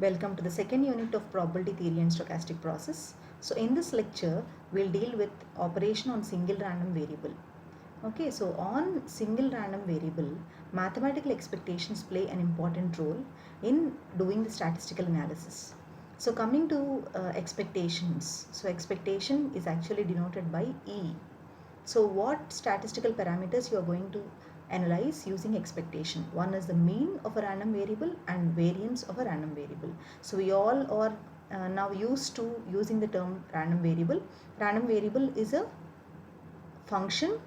Welcome to the second unit of probability theory and stochastic process. So in this lecture, we'll deal with operation on single random variable. Okay, so on single random variable, mathematical expectations play an important role in doing the statistical analysis. So coming to expectations, so expectation is actually denoted by E. So what statistical parameters you are going to analyze using expectation? One is the mean of a random variable and variance of a random variable. So we all are now used to using the term random variable. Random variable is a function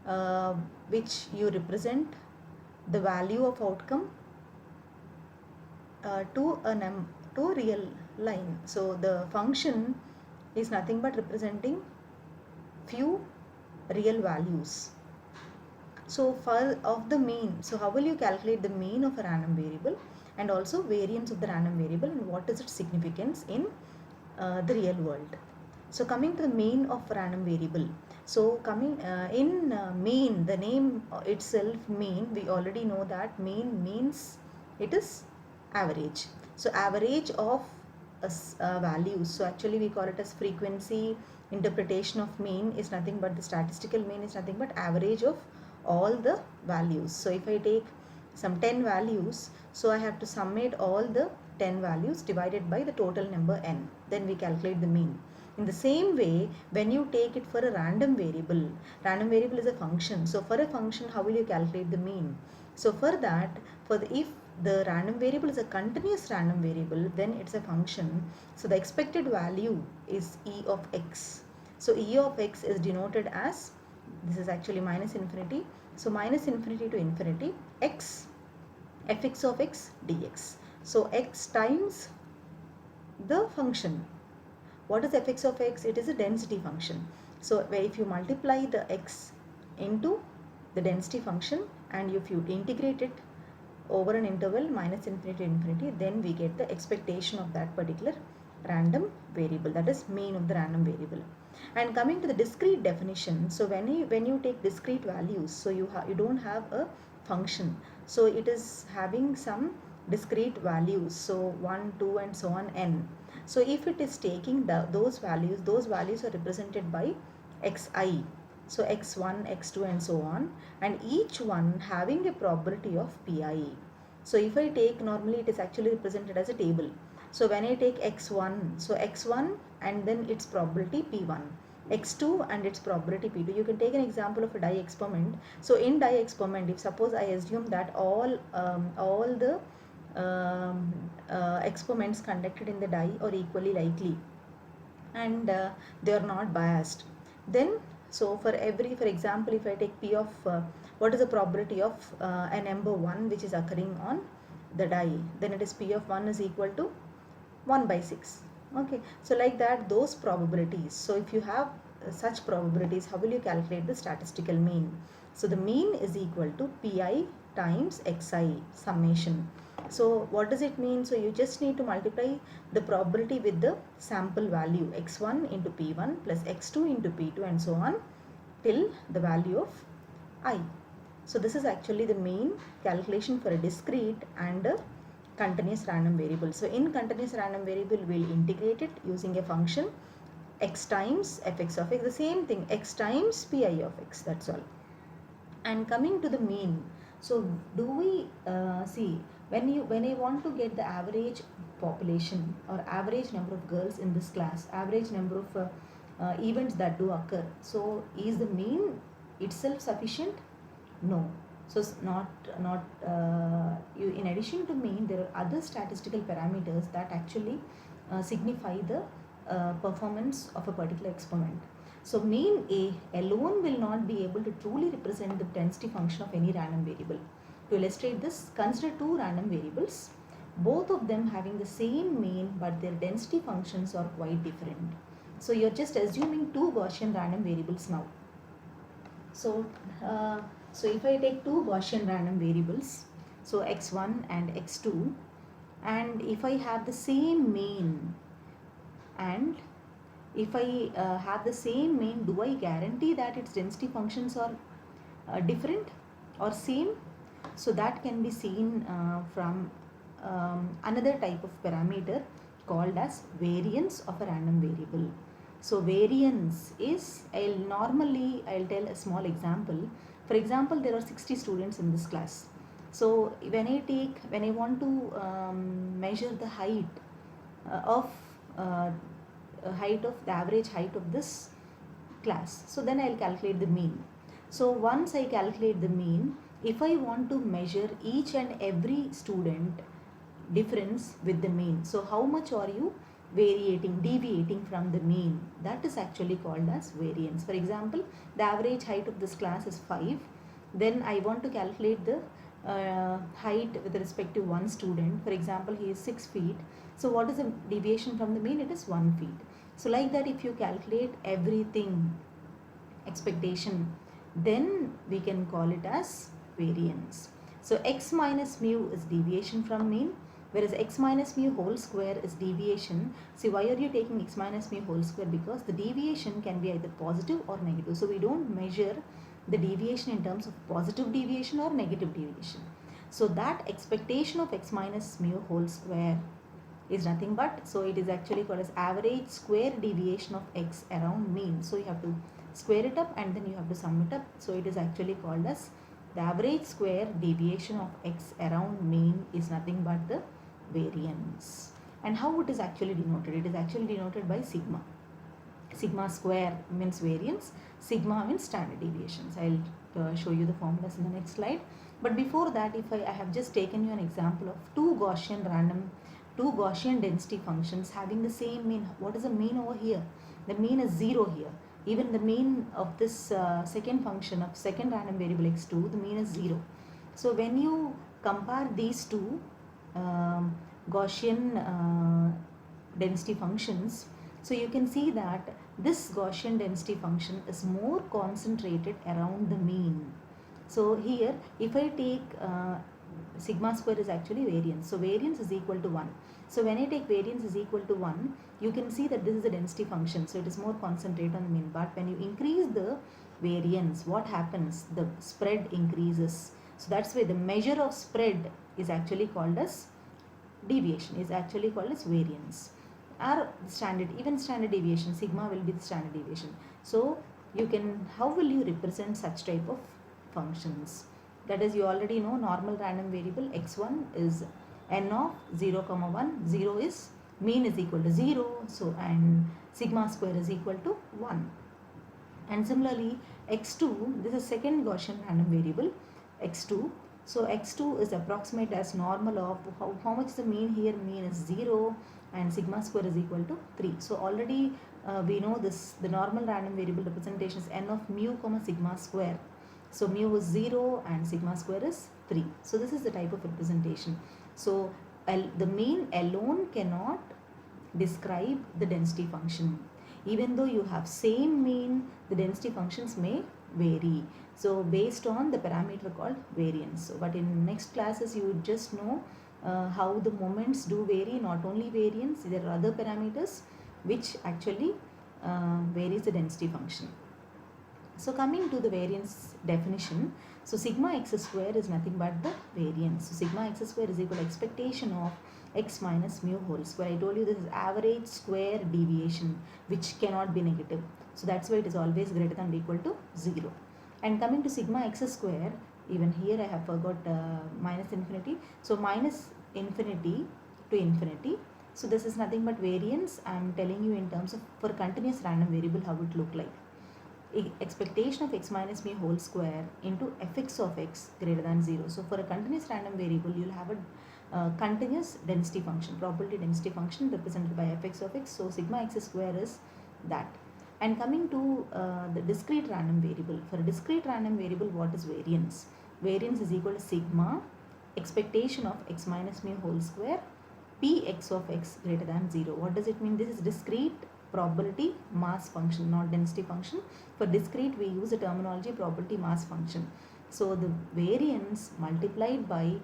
uh, which you represent the value of outcome to real line. So the function is nothing but representing few real values. So for of the mean, so how will you calculate the mean of a random variable and also variance of the random variable and what is its significance in the real world? So coming to the mean of random variable. So coming in mean, the name itself mean, we already know that mean means it is average. So average of values. So actually we call it as frequency interpretation of mean is nothing but the statistical mean is nothing but average of all the values. So if I take some 10 values, so I have to summate all the 10 values divided by the total number n. Then we calculate the mean. In the same way, when you take it for a random variable is a function. So for a function, how will you calculate the mean? So for that, if the random variable is a continuous random variable, then it's a function. So the expected value is e of x. So e of x is denoted as, this is actually minus infinity. So minus infinity to infinity, x, fx of x dx. So x times the function. What is fx of x? It is a density function. So if you multiply the x into the density function and if you integrate it over an interval minus infinity to infinity, then we get the expectation of that particular random variable, that is mean of the random variable. And coming to the discrete definition, so when you take discrete values, so you don't have a function, so it is having some discrete values, so 1 2 and so on n. So if it is taking those values are represented by xi, so x1 x2 and so on, and each one having a probability of pi. So if I take, normally it is actually represented as a table. So when I take x1, so x1 and then its probability p1, x2 and its probability p2. You can take an example of a die experiment. So in die experiment, if suppose I assume that all the experiments conducted in the die are equally likely and they are not biased, then so for example, if I take p of what is the probability of a number 1 which is occurring on the die, then it is p of 1 is equal to 1 by 6. Okay, so like that, those probabilities. So if you have such probabilities, how will you calculate the statistical mean? So the mean is equal to pi times xi summation. So what does it mean? So you just need to multiply the probability with the sample value x1 into p1 plus x2 into p2 and so on till the value of I. So this is actually the mean calculation for a discrete and a continuous random variable. So in continuous random variable, we'll integrate it using a function x times fx of x, the same thing, x times pi of x, that's all. And coming to the mean, so do we see, when I want to get the average population or average number of girls in this class, average number of events that do occur, so is the mean itself sufficient? No. So not you, in addition to mean, there are other statistical parameters that actually signify the performance of a particular experiment. So mean A alone will not be able to truly represent the density function of any random variable. To illustrate this, consider two random variables, both of them having the same mean but their density functions are quite different. So you're just assuming two Gaussian random variables now. So so if I take two Gaussian random variables, so x1 and x2, and if I have the same mean and if I have the same mean, do I guarantee that its density functions are different or same? So that can be seen from another type of parameter called as variance of a random variable. So variance is, I'll tell a small example. For example, there are 60 students in this class. So when I want to measure the of uh, height of the average height of this class, so then I'll calculate the mean. So once I calculate the mean, if I want to measure each and every student difference with the mean, so how much are you deviating from the mean, that is actually called as variance. For example, the average height of this class is 5. Then I want to calculate the height with respect to one student. For example, he is 6 feet. So what is the deviation from the mean? It is 1 feet. So like that, if you calculate everything, expectation, then we can call it as variance. So x minus mu is deviation from mean, whereas x minus mu whole square is deviation. See, why are you taking x minus mu whole square? Because the deviation can be either positive or negative. So we don't measure the deviation in terms of positive deviation or negative deviation. So that expectation of x minus mu whole square is nothing but, so it is actually called as average square deviation of x around mean. So you have to square it up and then you have to sum it up. So it is actually called as the average square deviation of x around mean is nothing but the variance. And how it is actually denoted? It is actually denoted by sigma. Sigma square means variance, sigma means standard deviations. I'll show you the formulas in the next slide. But before that, if I have just taken you an example of two Gaussian density functions having the same mean. What is the mean over here? The mean is 0 here. Even the mean of this second function of second random variable x2, the mean is 0. So when you compare these two Gaussian density functions, so you can see that this Gaussian density function is more concentrated around the mean. So here, if I take sigma square is actually variance. So variance is equal to 1. So when I take variance is equal to 1, you can see that this is a density function. So it is more concentrated on the mean. But when you increase the variance, what happens? The spread increases. So that's why the measure of spread is actually called as deviation, is actually called as variance. Or standard deviation, sigma will be the standard deviation. So how will you represent such type of functions? That is, you already know normal random variable x1 is n of 0, 1. 0 is mean is equal to 0. So and sigma square is equal to 1. And similarly, x2, this is second Gaussian random variable x2. So x2 is approximate as normal of how much is the mean here? Mean is 0 and sigma square is equal to 3. So already we know this, the normal random variable representation is n of mu comma sigma square. So mu is 0 and sigma square is 3. So this is the type of representation. So the mean alone cannot describe the density function. Even though you have same mean, the density functions may vary. So based on the parameter called variance. So, but in next classes you would just know how the moments do vary, not only variance, there are other parameters which actually varies the density function. So coming to the variance definition, so sigma x square is nothing but the variance. So sigma x square is equal to expectation of x minus mu whole square. I told you this is average square deviation which cannot be negative. So that's why it is always greater than or equal to 0. And coming to sigma x square, even here I have forgot minus infinity. So minus infinity to infinity. So this is nothing but variance. I am telling you in terms of for continuous random variable how it look like. Expectation of x minus mu whole square into fx of x greater than 0. So for a continuous random variable, you will have a continuous density function, probability density function represented by fx of x. So sigma x square is that. And coming to the discrete random variable, for a discrete random variable, what is variance? Variance is equal to sigma expectation of x minus mu whole square px of x greater than 0. What does it mean? This is discrete probability mass function, not density function. For discrete, we use the terminology probability mass function. So the variance multiplied by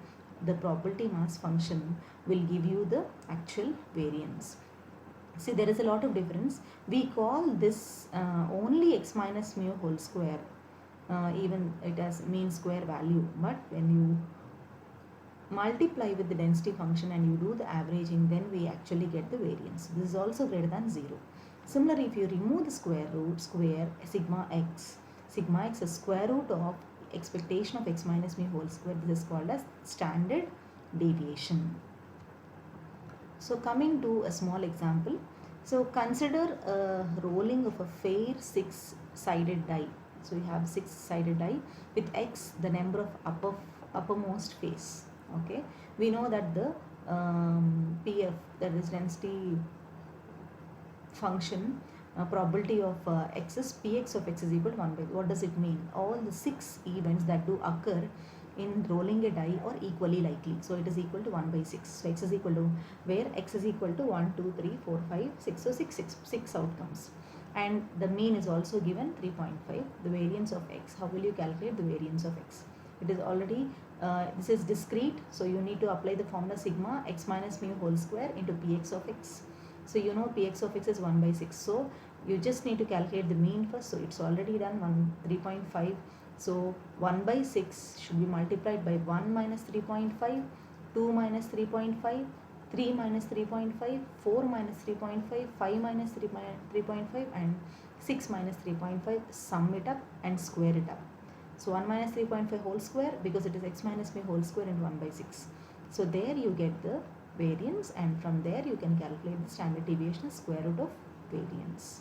the probability mass function will give you the actual variance. See, there is a lot of difference. We call this only x minus mu whole square, even it has mean square value. But when you multiply with the density function and you do the averaging, then we actually get the variance. This is also greater than 0. Similarly, if you remove the square root, square sigma x is square root of expectation of x minus mu whole square. This is called as standard deviation. So coming to a small example. So consider a rolling of a fair 6-sided die. So you have 6-sided die with x the number of uppermost face. Okay, we know that the PF, that is density function, probability of x is px of x is equal to 1 by. What does it mean? All the 6 events that do occur in rolling a die are equally likely. So it is equal to 1 by 6. So x is equal to, where x is equal to 1, 2, 3, 4, 5, 6. So 6 outcomes. And the mean is also given 3.5. The variance of x. How will you calculate the variance of x? It is already, this is discrete. So you need to apply the formula sigma x minus mu whole square into px of x. So you know px of x is 1 by 6. So you just need to calculate the mean first. So it's already done 3.5. So 1 by 6 should be multiplied by 1 minus 3.5, 2 minus 3.5, 3 minus 3.5, 4 minus 3.5, 5 minus 3.5 and 6 minus 3.5. Sum it up and square it up. So 1 minus 3.5 whole square, because it is x minus mu whole square into 1 by 6. So there you get the variance, and from there you can calculate the standard deviation as square root of variance.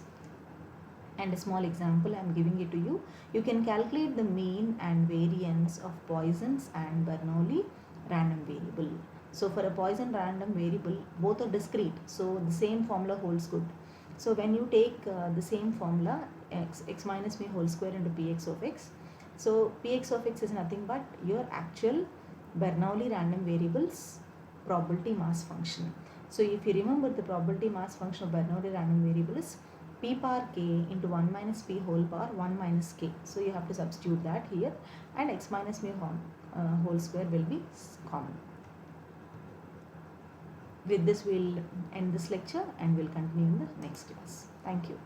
And a small example I am giving it to you. You can calculate the mean and variance of Poisson's and Bernoulli random variable. So for a Poisson random variable, both are discrete. So the same formula holds good. So when you take the same formula, x minus mu whole square into px of x. So px of x is nothing but your actual Bernoulli random variable's probability mass function. So if you remember, the probability mass function of Bernoulli random variable is p power k into 1 minus p whole power 1 minus k. So you have to substitute that here, and x minus mu whole square will be common. With this we'll end this lecture and we'll continue in the next class. Thank you.